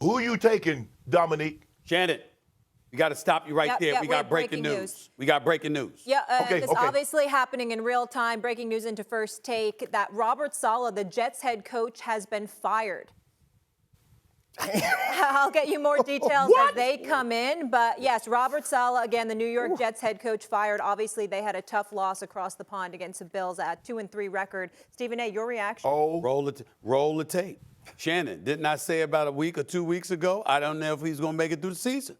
Who are you taking, Domonique? Shannon, we got to stop you right there. Yeah, we got breaking news. We got breaking news. Yeah, Okay, this okay. obviously happening in real time. Breaking news into First Take that Robert Saleh, the Jets head coach, has been fired. I'll get you more details as they come in. But yes, Robert Saleh, again, the New York Jets head coach, fired. Obviously, they had a tough loss across the pond against the Bills at 2-3 record. Stephen A., your reaction? Oh, Roll the tape. Shannon, didn't I say about a week or 2 weeks ago, I don't know if he's going to make it through the season?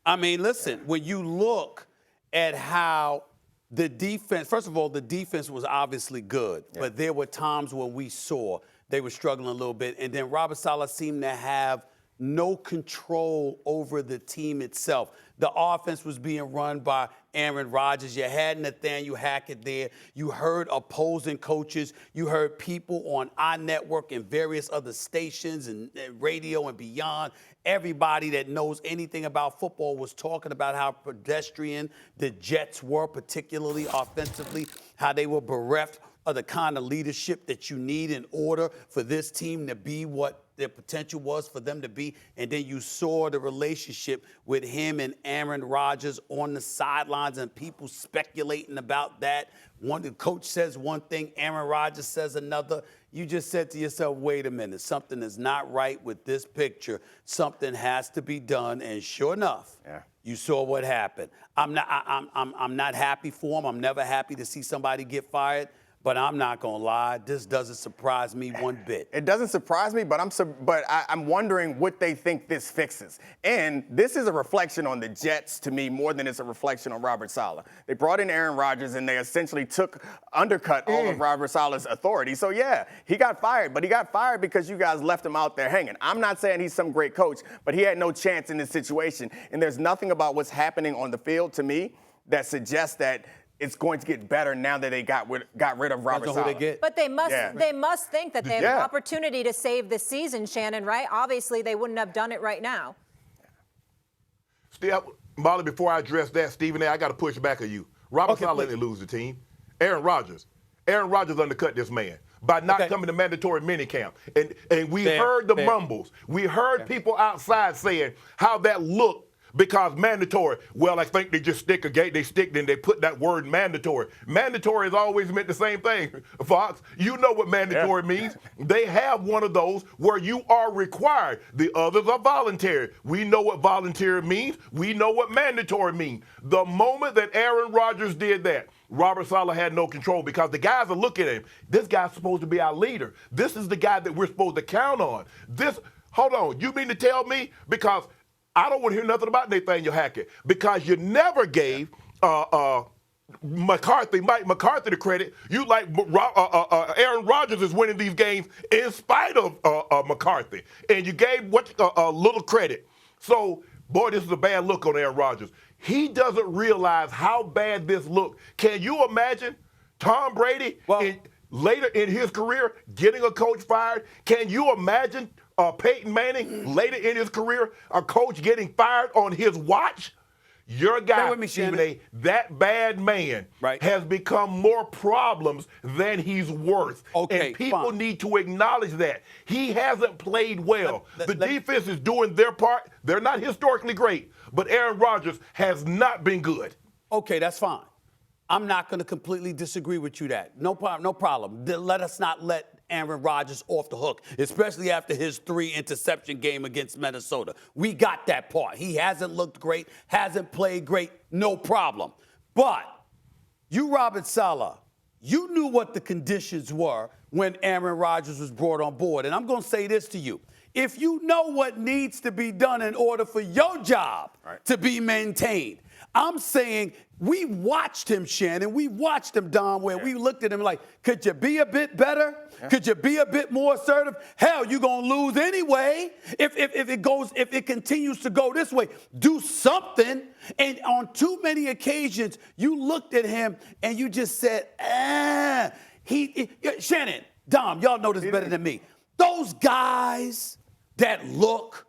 I mean, listen, when you look at how the defense, first of all, the defense was obviously good, but there were times when we saw they were struggling a little bit. And then Robert Saleh seemed to have no control over the team itself. The offense was being run by Aaron Rodgers. You had Nathaniel Hackett there. You heard opposing coaches. You heard people on our network and various other stations and radio and beyond. Everybody that knows anything about football was talking about how pedestrian the Jets were, particularly offensively, how they were bereft of the kind of leadership that you need in order for this team to be what their potential was for them to be. And then you saw the relationship with him and Aaron Rodgers on the sidelines and people speculating about that. The coach says one thing, Aaron Rodgers says another. You just said to yourself, wait a minute, something is not right with this picture. Something has to be done. And sure enough, you saw what happened. I'm not happy for him. I'm never happy to see somebody get fired. But I'm not going to lie, this doesn't surprise me one bit. It doesn't surprise me, but I'm wondering what they think this fixes. And this is a reflection on the Jets to me more than it's a reflection on Robert Saleh. They brought in Aaron Rodgers and they essentially undercut all of Robert Saleh's authority. So yeah, he got fired, but he got fired because you guys left him out there hanging. I'm not saying he's some great coach, but he had no chance in this situation. And there's nothing about what's happening on the field to me that suggests that it's going to get better now that they got rid of Robert Saleh. But they must think that they have an opportunity to save the season, Shannon, right? Obviously, they wouldn't have done it right now. Molly, before I address that, Stephen A., I got to push back on you. Robert Saleh didn't lose the team. Aaron Rodgers undercut this man by not coming to mandatory minicamp. And we heard the mumbles. We heard people outside saying how that looked. Because mandatory, well, I think they just stick then they put that word mandatory. Mandatory has always meant the same thing, Fox. You know what mandatory means. They have one of those where you are required. The others are voluntary. We know what voluntary means. We know what mandatory means. The moment that Aaron Rodgers did that, Robert Saleh had no control because the guys are looking at him. This guy's supposed to be our leader. This is the guy that we're supposed to count on. Hold on, you mean to tell me because I don't want to hear nothing about Nathaniel Hackett because you never gave Mike McCarthy the credit. You like Aaron Rodgers is winning these games in spite of McCarthy, and you gave a little credit. So, boy, this is a bad look on Aaron Rodgers. He doesn't realize how bad this looked. Can you imagine Tom Brady later in his career getting a coach fired? Can you imagine Peyton Manning later in his career, a coach getting fired on his watch? Your guy, Stephen A., that bad man has become more problems than he's worth. And people need to acknowledge that. He hasn't played well. The defense is doing their part. They're not historically great, but Aaron Rodgers has not been good. Okay, that's fine. I'm not going to completely disagree with you that. No problem. Let us not let Aaron Rodgers off the hook, especially after his 3-interception game against Minnesota. We got that part. He hasn't looked great, hasn't played great, no problem. But you, Robert Saleh, you knew what the conditions were when Aaron Rodgers was brought on board. And I'm going to say this to you. If you know what needs to be done in order for your job to be maintained, I'm saying we watched him, Shannon. We watched him, Don, where we looked at him like, could you be a bit better? Could you be a bit more assertive? Hell, you're going to lose anyway if it continues to go this way. Do something. And on too many occasions, you looked at him and you just said, Shannon, Dom, y'all know this better than me. Those guys that look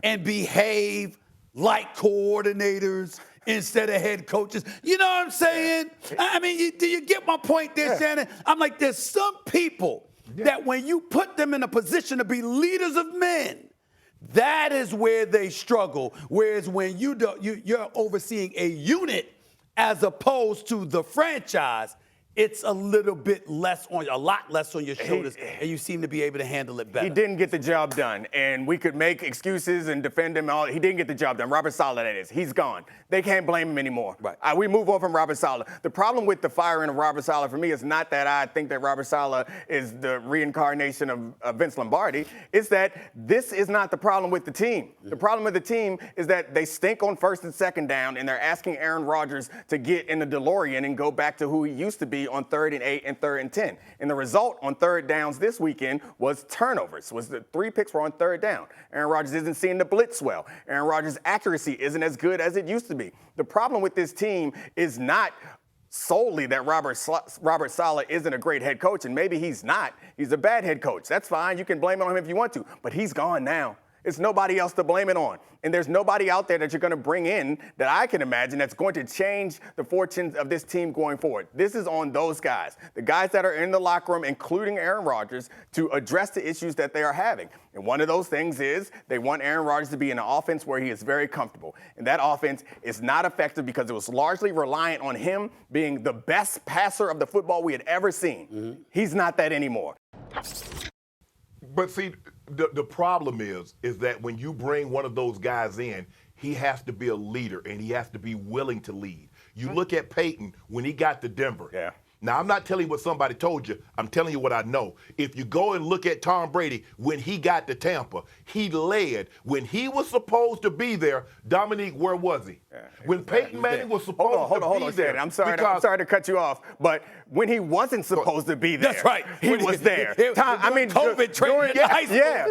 and behave like coordinators instead of head coaches. You know what I'm saying? I mean, do you get my point there, Shannon? I'm like, there's some people that when you put them in a position to be leaders of men, That is where they struggle. Whereas when you're overseeing a unit as opposed to the franchise, it's a little bit less on, a lot less on your shoulders, and you seem to be able to handle it better. He didn't get the job done, and we could make excuses and defend him. He didn't get the job done. Robert Saleh, that is. He's gone. They can't blame him anymore. Right. We move on from Robert Saleh. The problem with the firing of Robert Saleh for me is not that I think that Robert Saleh is the reincarnation of Vince Lombardi. It's that this is not the problem with the team. The problem with the team is that they stink on first and second down, and they're asking Aaron Rodgers to get in the DeLorean and go back to who he used to be on 3rd and 8 and 3rd and 10. And the result on third downs this weekend was turnovers. Was the 3 picks were on 3rd down. Aaron Rodgers isn't seeing the blitz well. Aaron Rodgers' accuracy isn't as good as it used to be. The problem with this team is not solely that Robert Saleh isn't a great head coach, and maybe he's not. He's a bad head coach. That's fine. You can blame it on him if you want to, but he's gone now. It's nobody else to blame it on. And there's nobody out there that you're going to bring in that I can imagine that's going to change the fortunes of this team going forward. This is on those guys, the guys that are in the locker room, including Aaron Rodgers, to address the issues that they are having. And one of those things is they want Aaron Rodgers to be in an offense where he is very comfortable. And that offense is not effective because it was largely reliant on him being the best passer of the football we had ever seen. Mm-hmm. He's not that anymore. But see, the problem is that when you bring one of those guys in, he has to be a leader and he has to be willing to lead. You look at Peyton when he got to Denver. Yeah. Now, I'm not telling you what somebody told you. I'm telling you what I know. If you go and look at Tom Brady when he got to Tampa, he led. When he was supposed to be there, Domonique, where was he? Yeah, when Peyton Manning was supposed to be there. Shannon. I'm sorry to cut you off, but when he wasn't supposed to be there, that's right. He was there. COVID training in high school. Yeah,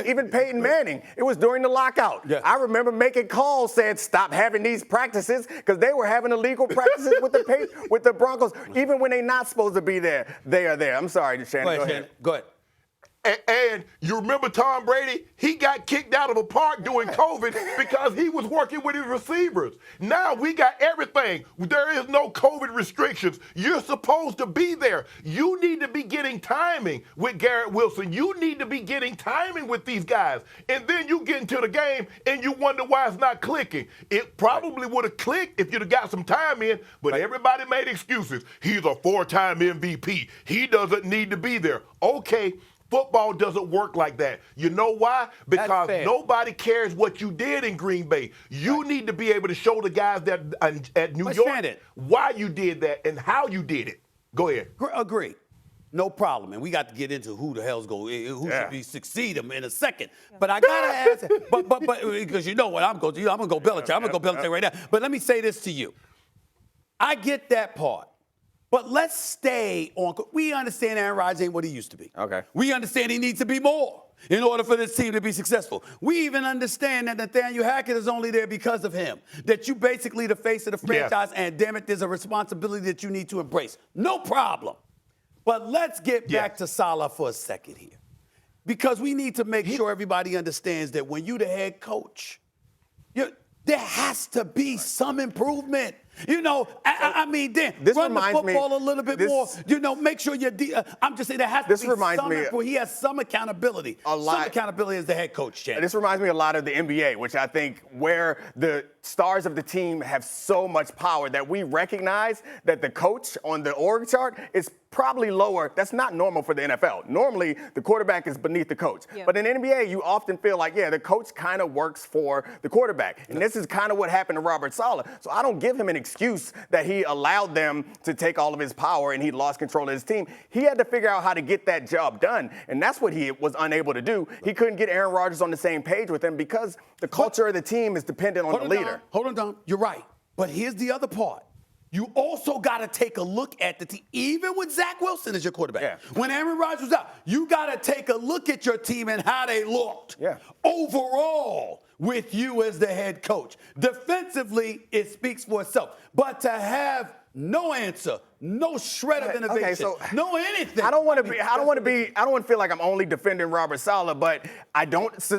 even Peyton Manning. It was during the lockout. Yeah. I remember making calls saying stop having these practices because they were having illegal practices with the Broncos. Even when they're not supposed to be there, they are there. I'm sorry, Shannon. Go ahead. Go ahead. And you remember Tom Brady? He got kicked out of a park during COVID because he was working with his receivers. Now we got everything. There is no COVID restrictions. You're supposed to be there. You need to be getting timing with Garrett Wilson. You need to be getting timing with these guys. And then you get into the game and you wonder why it's not clicking. It probably would have clicked if you'd have got some time in, but everybody made excuses. He's a 4-time MVP. He doesn't need to be there. Okay. Football doesn't work like that. You know why? Because nobody cares what you did in Green Bay. You need to be able to show the guys that at New York why you did that and how you did it. Go ahead. Agree. No problem. And we got to get into who the hell's should be succeeding in a second. But I gotta ask, but because you know what I'm going to do. I'm gonna go Belichick. I'm gonna go Belichick right now. But let me say this to you. I get that part. But let's stay on. We understand Aaron Rodgers ain't what he used to be. Okay. We understand he needs to be more in order for this team to be successful. We even understand that Nathaniel Hackett is only there because of him. That you basically the face of the franchise, and damn it, there's a responsibility that you need to embrace. No problem. But let's get back to Saleh for a second here. Because we need to make sure everybody understands that when you're the head coach, there has to be some improvement. You know, I mean, then run the football a little bit more. You know, make sure you're. I'm just saying there has to be some. He has some accountability. Some accountability as the head coach. Shannon. This reminds me a lot of the NBA, which I think where the stars of the team have so much power that we recognize that the coach on the org chart is probably lower. That's not normal for the NFL. Normally, the quarterback is beneath the coach. Yeah. But in NBA, you often feel like, the coach kind of works for the quarterback. And this is kind of what happened to Robert Saleh. So I don't give him an excuse that he allowed them to take all of his power and he lost control of his team. He had to figure out how to get that job done. And that's what he was unable to do. He couldn't get Aaron Rodgers on the same page with him because the culture of the team is dependent on the leader. Hold on, Don. You're right. But here's the other part. You also got to take a look at the team, even with Zach Wilson as your quarterback. Yeah. When Aaron Rodgers was out, you got to take a look at your team and how they looked overall with you as the head coach. Defensively, it speaks for itself. But to have no answer, no shred of innovation, no anything. I don't want to feel like I'm only defending Robert Saleh, but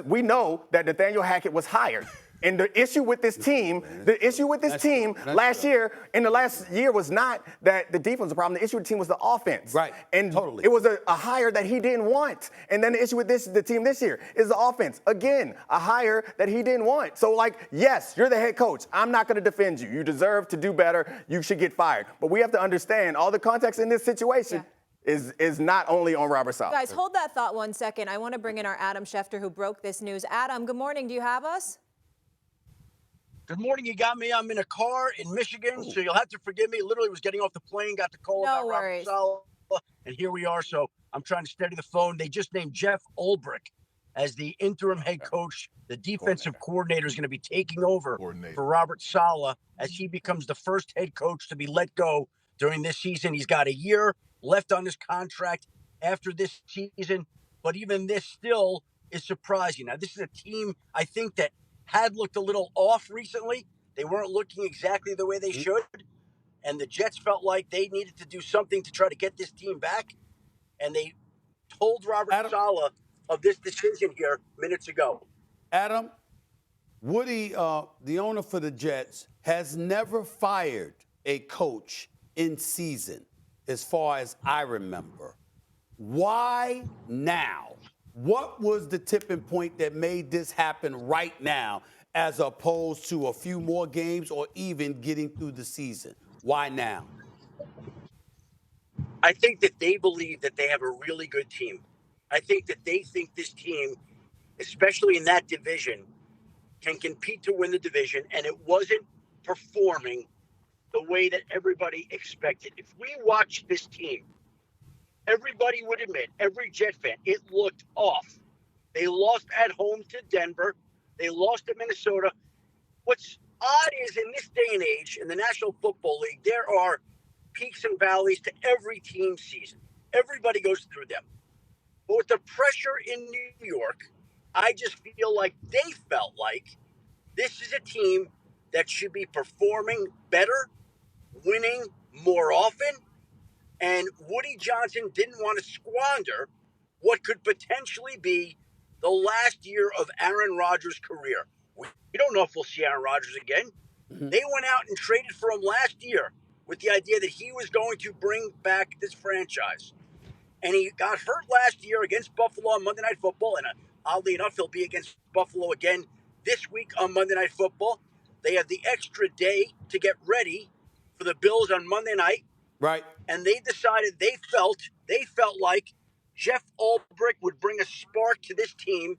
we know that Nathaniel Hackett was hired. And the issue with this team, last year, in the last year was not that the defense was a problem. The issue with the team was the offense. Right. And Totally. it was a hire that he didn't want. And then the issue with the team this year is the offense. Again, a hire that he didn't want. So, like, yes, you're the head coach. I'm not going to defend you. You deserve to do better. You should get fired. But we have to understand all the context in this situation. Is not only on Robert Saleh. Guys, hold that thought 1 second. I want to bring in our Adam Schefter, who broke this news. Adam, good morning. Do you have us? Good morning. You got me. I'm in a car in Michigan, so you'll have to forgive me. Literally was getting off the plane, got the call about Robert Saleh, and here we are. So I'm trying to steady the phone. They just named Jeff Ulbrich as the interim head coach. The defensive coordinator is going to be taking over for Robert Saleh as he becomes the first head coach to be let go during this season. He's got a year left on his contract after this season, but even this still is surprising. Now, this is a team, I think, that had looked a little off recently. They weren't looking exactly the way they should, and the Jets felt like they needed to do something to try to get this team back, and they told Robert Saleh of this decision here minutes ago. Adam, Woody, the owner for the Jets, has never fired a coach in season, as far as I remember. Why now? What was the tipping point that made this happen right now, as opposed to a few more games or even getting through the season? Why now? I think that they believe that they have a really good team. I think that they think this team, especially in that division, can compete to win the division, and it wasn't performing the way that everybody expected. If we watch this team, everybody would admit, every Jet fan, it looked off. They lost at home to Denver. They lost to Minnesota. What's odd is in this day and age, in the National Football League, there are peaks and valleys to every team season. Everybody goes through them. But with the pressure in New York, I just feel like they felt like this is a team that should be performing better, winning more often, and Woody Johnson didn't want to squander what could potentially be the last year of Aaron Rodgers' career. We don't know if we'll see Aaron Rodgers again. They went out and traded for him last year with the idea that he was going to bring back this franchise. And he got hurt last year against Buffalo on Monday Night Football, and oddly enough, he'll be against Buffalo again this week on Monday Night Football. They have the extra day to get ready for the Bills on Monday night. Right. And they decided they felt like Jeff Ulbrich would bring a spark to this team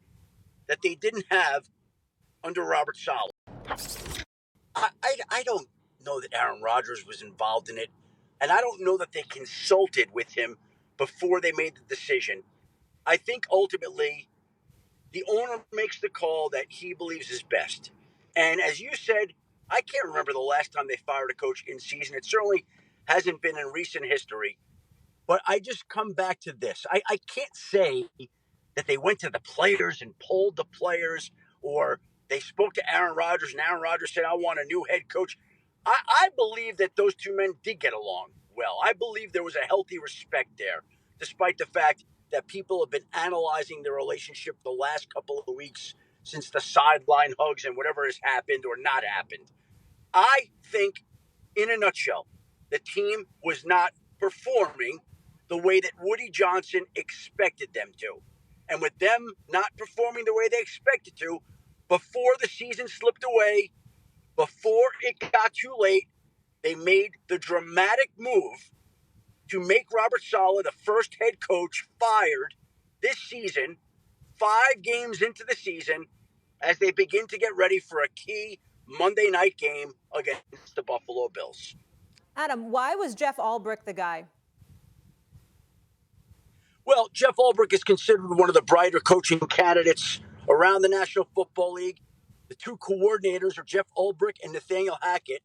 that they didn't have under Robert Saleh. I don't know that Aaron Rodgers was involved in it, and I don't know that they consulted with him before they made the decision. I think ultimately the owner makes the call that he believes is best. And as you said, I can't remember the last time they fired a coach in season. It certainly hasn't been in recent history. But I just come back to this. I can't say that they went to the players and polled the players, or they spoke to Aaron Rodgers and Aaron Rodgers said, I want a new head coach. I believe that those two men did get along well. I believe there was a healthy respect there, despite the fact that people have been analyzing their relationship the last couple of weeks since the sideline hugs and whatever has happened or not happened. I think, in a nutshell, the team was not performing the way that Woody Johnson expected them to. And with them not performing the way they expected to, before the season slipped away, before it got too late, they made the dramatic move to make Robert Saleh the first head coach fired this season, 5 games into the season, as they begin to get ready for a key Monday night game against the Buffalo Bills. Adam, why was Jeff Ulbrich the guy? Well, Jeff Ulbrich is considered one of the brighter coaching candidates around the National Football League. The two coordinators are Jeff Ulbrich and Nathaniel Hackett.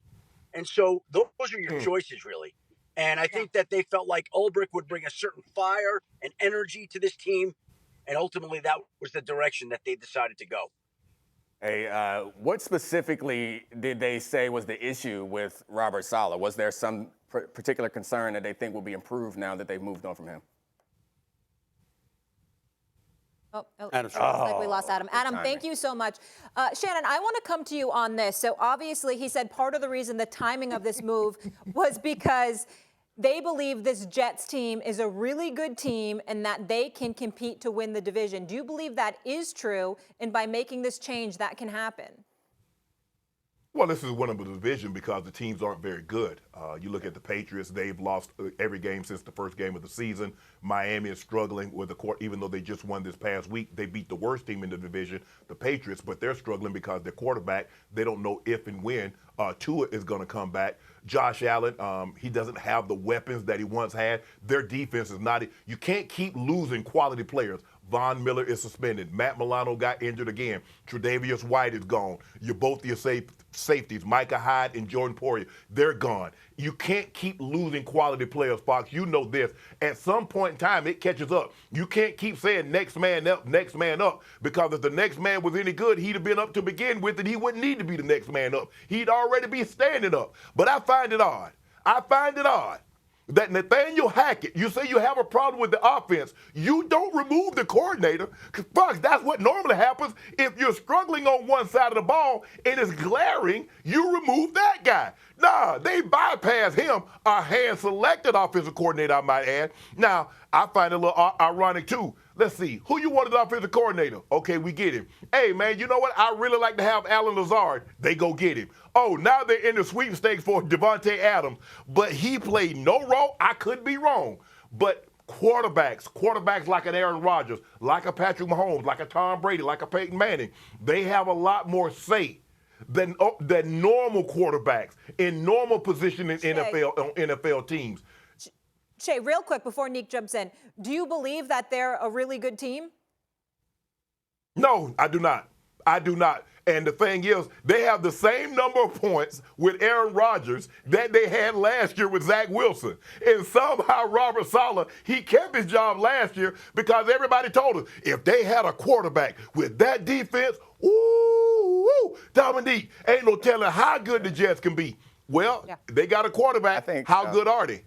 And so those are your choices, really. And I think that they felt like Ulbrich would bring a certain fire and energy to this team. And ultimately, that was the direction that they decided to go. Hey, what specifically did they say was the issue with Robert Saleh? Was there some particular concern that they think will be improved now that they've moved on from him? Oh, Adam looks like we lost Adam. Adam, timing. thank you so much. Shannon, I want to come to you on this. So obviously, he said part of the reason the timing of this move was because they believe this Jets team is a really good team and that they can compete to win the division. Do you believe that is true? And by making this change, that can happen? Well, this is winnable division because the teams aren't very good. You look at the Patriots; they've lost every game since the first game of the season. Miami is struggling with the court, even though they just won this past week. They beat the worst team in the division, the Patriots, but they're struggling because their quarterback, they don't know if and when Tua is going to come back. Josh Allen, he doesn't have the weapons that he once had. Their defense is not. You can't keep losing quality players. Von Miller is suspended. Matt Milano got injured again. Tre'Davious White is gone. You're both your safeties, Micah Hyde and Jordan Poyer. They're gone. You can't keep losing quality players, Fox. You know this. At some point in time, it catches up. You can't keep saying next man up, because if the next man was any good, he'd have been up to begin with, and he wouldn't need to be the next man up. He'd already be standing up. But I find it odd. That Nathaniel Hackett, you say you have a problem with the offense. You don't remove the coordinator. Fox, that's what normally happens. If you're struggling on one side of the ball and it's glaring, you remove that guy. Nah, they bypass him, a hand-selected offensive coordinator, I might add. Now, I find it a little ironic, too. Let's see. Who you wanted the offensive coordinator? Okay, we get him. Hey, man, you know what? I really like to have Alan Lazard. They go get him. Oh, now they're in the sweepstakes for Devontae Adams. But he played no role. I could be wrong. But quarterbacks like an Aaron Rodgers, like a Patrick Mahomes, like a Tom Brady, like a Peyton Manning, they have a lot more say than normal quarterbacks in normal position in NFL teams. Shay, real quick before Nick jumps in, do you believe that they're a really good team? No, I do not. And the thing is, they have the same number of points with Aaron Rodgers that they had last year with Zach Wilson. And somehow Robert Saleh, he kept his job last year because everybody told us if they had a quarterback with that defense, Domonique, ain't no telling how good the Jets can be. Well, They got a quarterback. How good are they?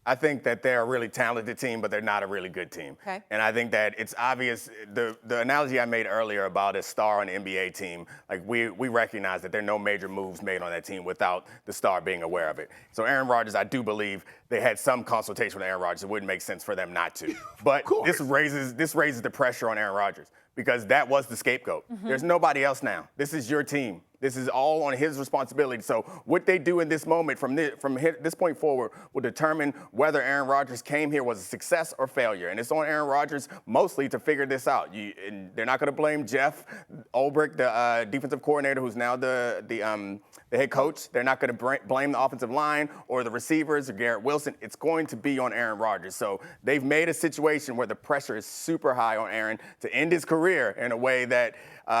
I think that they're a really talented team, but they're not a really good team. Okay. And I think that it's obvious, the analogy I made earlier about a star on an NBA team, like we recognize that there are no major moves made on that team without the star being aware of it. So Aaron Rodgers, I do believe they had some consultation with Aaron Rodgers. It wouldn't make sense for them not to. But this raises the pressure on Aaron Rodgers because that was the scapegoat. There's nobody else now. This is your team. This is all on his responsibility. So what they do in this moment from this point forward will determine whether Aaron Rodgers came here was a success or failure. And it's on Aaron Rodgers mostly to figure this out. And they're not going to blame Jeff Ulbrich, the defensive coordinator, who's now the head coach. They're not going to blame the offensive line or the receivers or Garrett Wilson. It's going to be on Aaron Rodgers. So they've made a situation where the pressure is super high on Aaron to end his career in a way that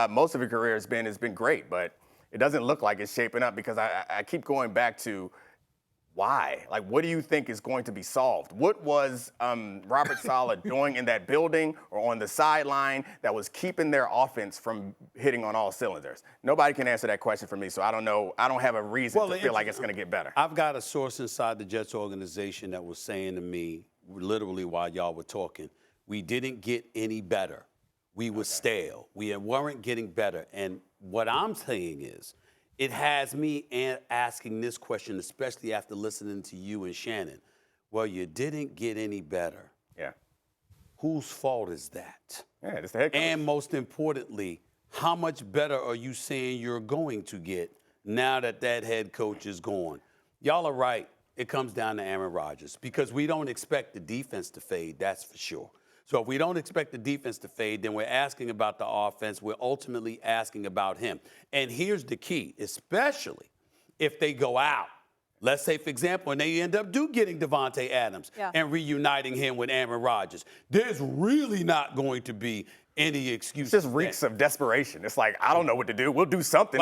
most of his career has been great. But it doesn't look like it's shaping up because I keep going back to why. Like, what do you think is going to be solved? What was Robert Saleh doing in that building or on the sideline that was keeping their offense from hitting on all cylinders? Nobody can answer that question for me, so I don't know. I don't have a reason to feel like it's going to get better. I've got a source inside the Jets organization that was saying to me, literally while y'all were talking, we didn't get any better. We were stale. We weren't getting better. And what I'm saying is, it has me asking this question, especially after listening to you and Shannon. Well, you didn't get any better. Yeah. Whose fault is that? Yeah, it's the head coach. And most importantly, how much better are you saying you're going to get now that that head coach is gone? Y'all are right. It comes down to Aaron Rodgers because we don't expect the defense to fade, that's for sure. So if we don't expect the defense to fade, then we're asking about the offense. We're ultimately asking about him. And here's the key, especially if they go out. Let's say, for example, and they end up getting Devontae Adams and reuniting him with Aaron Rodgers. There's really not going to be any excuse. It just reeks of desperation. It's like, I don't know what to do. We'll do something.